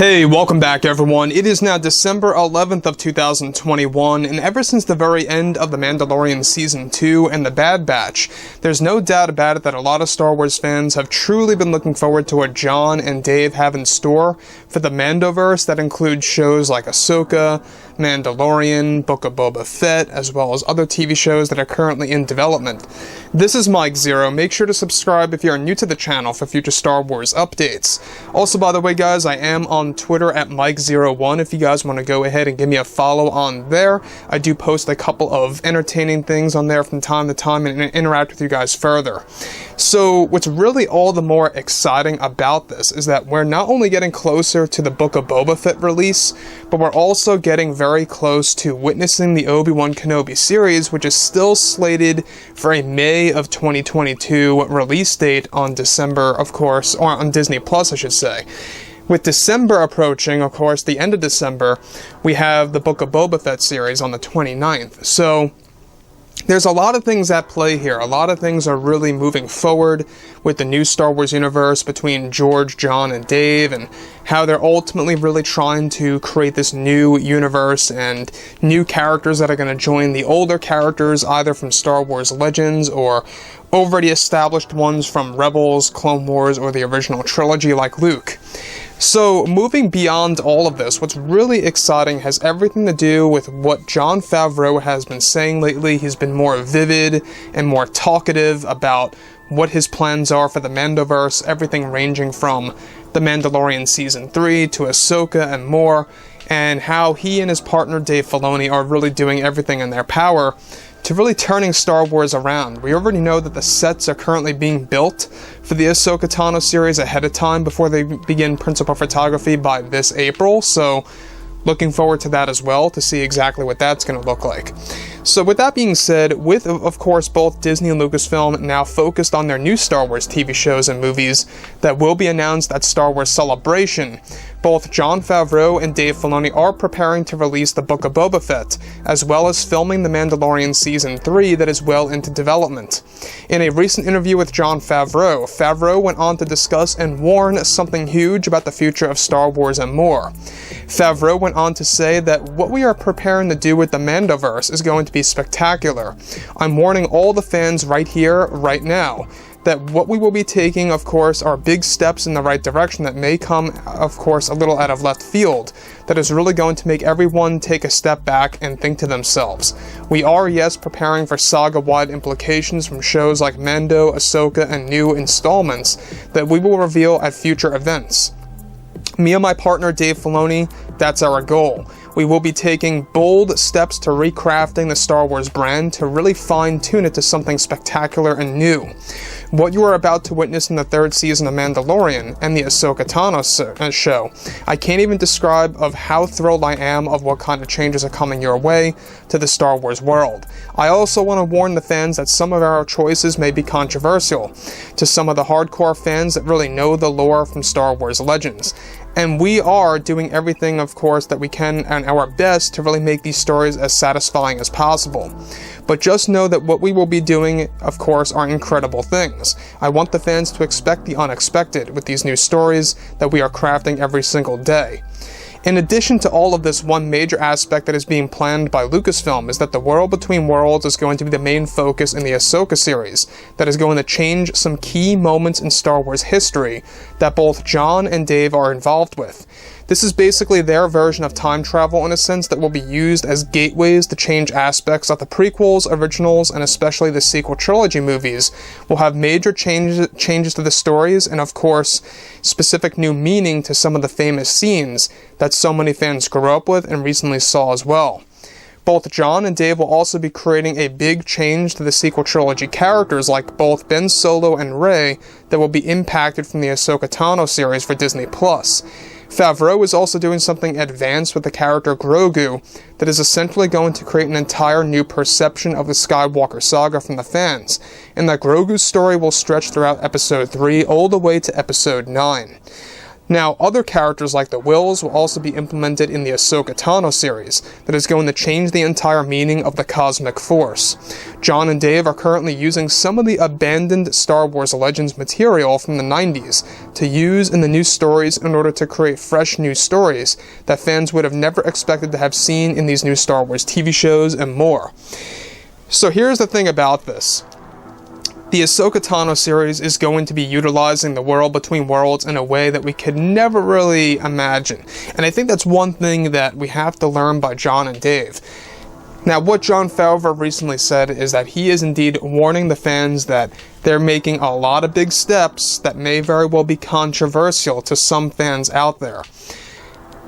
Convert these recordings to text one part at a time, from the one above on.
Hey, welcome back everyone. It is now December 11th of 2021, and ever since the very end of The Mandalorian Season 2 and The Bad Batch, there's no doubt about it that a lot of Star Wars fans have truly been looking forward to what Jon and Dave have in store for the mandoverse that includes shows like Ahsoka, Mandalorian, Book of Boba Fett, as well as other TV shows that are currently in development. This is Mike Zero. Make sure to subscribe if you are new to the channel for future Star Wars updates. Also, by the way guys, I am on Twitter at Mike01 if you guys want to go ahead and give me a follow on there. I do post a couple of entertaining things on there from time to time and interact with you guys further. So what's really all the more exciting about this is that we're not only getting closer to the Book of Boba Fett release, but we're also getting very close to witnessing the Obi-Wan Kenobi series, which is still slated for a May of 2022 release date on December, of course, or on Disney Plus, I should say. With December approaching, of course, the end of December, we have the Book of Boba Fett series on the 29th. So there's a lot of things at play here. A lot of things are really moving forward with the new Star Wars universe between George, Jon, and Dave, and how they're ultimately really trying to create this new universe and new characters that are going to join the older characters, either from Star Wars Legends or already established ones from Rebels, Clone Wars, or the original trilogy like Luke. So, moving beyond all of this, what's really exciting has everything to do with what Jon Favreau has been saying lately. He's been more vivid and more talkative about what his plans are for the Mandoverse, everything ranging from The Mandalorian Season 3 to Ahsoka and more, and how he and his partner Dave Filoni are really doing everything in their power to really turning Star Wars around. We already know that the sets are currently being built for the Ahsoka Tano series ahead of time before they begin principal photography by this April, so looking forward to that as well to see exactly what that's going to look like. So with that being said, with of course both Disney and Lucasfilm now focused on their new Star Wars TV shows and movies that will be announced at Star Wars Celebration, both Jon Favreau and Dave Filoni are preparing to release the Book of Boba Fett, as well as filming The Mandalorian Season 3 that is well into development. In a recent interview with Jon Favreau, Favreau went on to discuss and warn something huge about the future of Star Wars and more. Favreau went on to say that what we are preparing to do with the Mandoverse is going to be spectacular. I'm warning all the fans right here, right now, that what we will be taking, of course, are big steps in the right direction that may come, of course, a little out of left field, that is really going to make everyone take a step back and think to themselves. We are, yes, preparing for saga-wide implications from shows like Mando, Ahsoka, and new installments that we will reveal at future events. Me and my partner Dave Filoni, that's our goal. We will be taking bold steps to recrafting the Star Wars brand to really fine-tune it to something spectacular and new. What you are about to witness in the third season of Mandalorian and the Ahsoka Tano show, I can't even describe of how thrilled I am of what kind of changes are coming your way to the Star Wars world. I also want to warn the fans that some of our choices may be controversial to some of the hardcore fans that really know the lore from Star Wars Legends. And we are doing everything, of course, that we can and our best to really make these stories as satisfying as possible. But just know that what we will be doing, of course, are incredible things. I want the fans to expect the unexpected with these new stories that we are crafting every single day. In addition to all of this, one major aspect that is being planned by Lucasfilm is that the World Between Worlds is going to be the main focus in the Ahsoka series, that is going to change some key moments in Star Wars history that both Jon and Dave are involved with. This is basically their version of time travel in a sense that will be used as gateways to change aspects of the prequels, originals, and especially the sequel trilogy movies will have major changes to the stories and of course specific new meaning to some of the famous scenes that so many fans grew up with and recently saw as well. Both Jon and Dave will also be creating a big change to the sequel trilogy characters like both Ben Solo and Rey that will be impacted from the Ahsoka Tano series for Disney+. Favreau is also doing something advanced with the character Grogu that is essentially going to create an entire new perception of the Skywalker saga from the fans, and that Grogu's story will stretch throughout Episode 3 all the way to Episode 9. Now, other characters like the Wills will also be implemented in the Ahsoka Tano series that is going to change the entire meaning of the cosmic force. Jon and Dave are currently using some of the abandoned Star Wars Legends material from the 90s to use in the new stories in order to create fresh new stories that fans would have never expected to have seen in these new Star Wars TV shows and more. So here's the thing about this. The Ahsoka Tano series is going to be utilizing the world between worlds in a way that we could never really imagine. And I think that's one thing that we have to learn by Jon and Dave. Now, what Jon Favreau recently said is that he is indeed warning the fans that they're making a lot of big steps that may very well be controversial to some fans out there.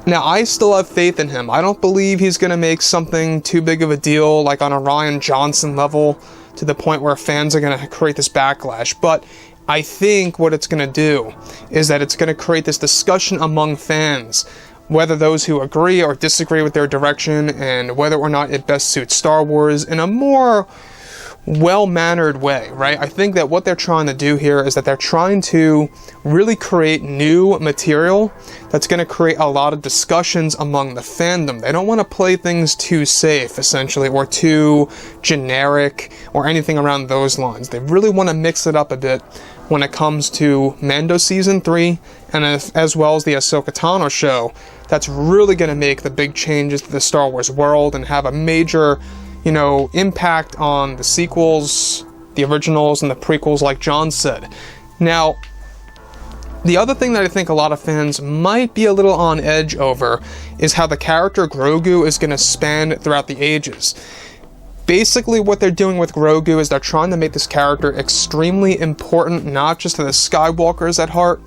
Now, I still have faith in him. I don't believe he's going to make something too big of a deal, like on a Rian Johnson level, to the point where fans are going to create this backlash. But I think what it's going to do is that it's going to create this discussion among fans, whether those who agree or disagree with their direction, and whether or not it best suits Star Wars in a more well-mannered way, right? I think that what they're trying to do here is that they're trying to really create new material that's going to create a lot of discussions among the fandom. They don't want to play things too safe, essentially, or too generic, or anything around those lines. They really want to mix it up a bit when it comes to Mando Season 3, and as well as the Ahsoka Tano show. That's really going to make the big changes to the Star Wars world and have a major impact on the sequels, the originals, and the prequels, like Jon said. Now, the other thing that I think a lot of fans might be a little on edge over is how the character Grogu is going to span throughout the ages. Basically, what they're doing with Grogu is they're trying to make this character extremely important, not just to the Skywalkers at heart,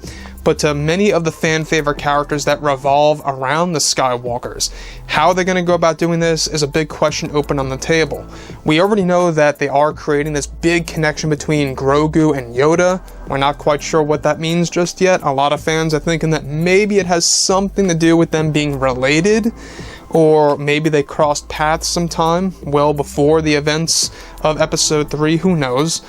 but to many of the fan-favorite characters that revolve around the Skywalkers. How they're going to go about doing this is a big question open on the table. We already know that they are creating this big connection between Grogu and Yoda. We're not quite sure what that means just yet. A lot of fans are thinking that maybe it has something to do with them being related, or maybe they crossed paths sometime well before the events of Episode 3, who knows.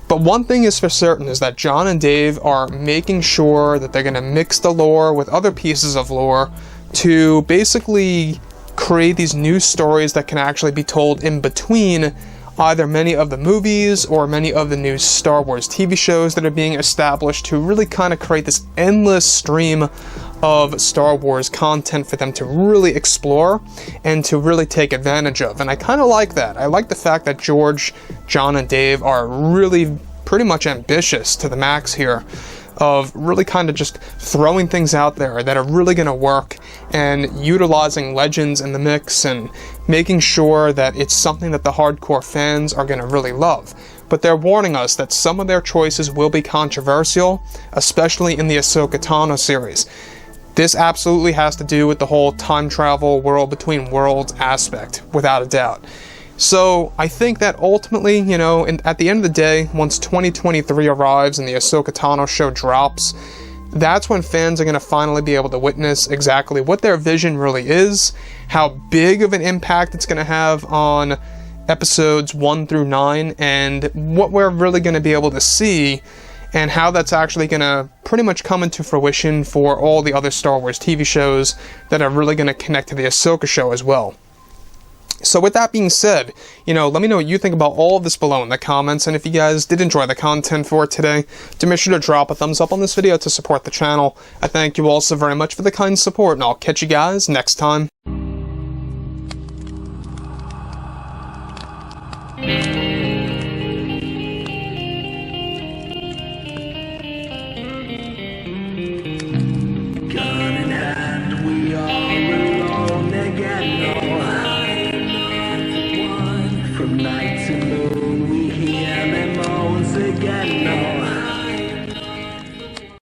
But one thing is for certain is that Jon and Dave are making sure that they're going to mix the lore with other pieces of lore to basically create these new stories that can actually be told in between either many of the movies or many of the new Star Wars TV shows that are being established, to really kind of create this endless stream of Star Wars content for them to really explore and to really take advantage of. And I kind of like that. I like the fact that George, Jon, and Dave are really pretty much ambitious to the max here, of really kind of just throwing things out there that are really going to work, and utilizing legends in the mix and making sure that it's something that the hardcore fans are going to really love. But they're warning us that some of their choices will be controversial, especially in the Ahsoka Tano series. This absolutely has to do with the whole time travel, world between worlds aspect, without a doubt. So I think that ultimately, at the end of the day, once 2023 arrives and the Ahsoka Tano show drops, that's when fans are going to finally be able to witness exactly what their vision really is, how big of an impact it's going to have on episodes 1 through 9, and what we're really going to be able to see, and how that's actually going to pretty much come into fruition for all the other Star Wars TV shows that are really going to connect to the Ahsoka show as well. So with that being said, let me know what you think about all of this below in the comments, and if you guys did enjoy the content for today, do make sure to drop a thumbs up on this video to support the channel. I thank you all so very much for the kind support, and I'll catch you guys next time.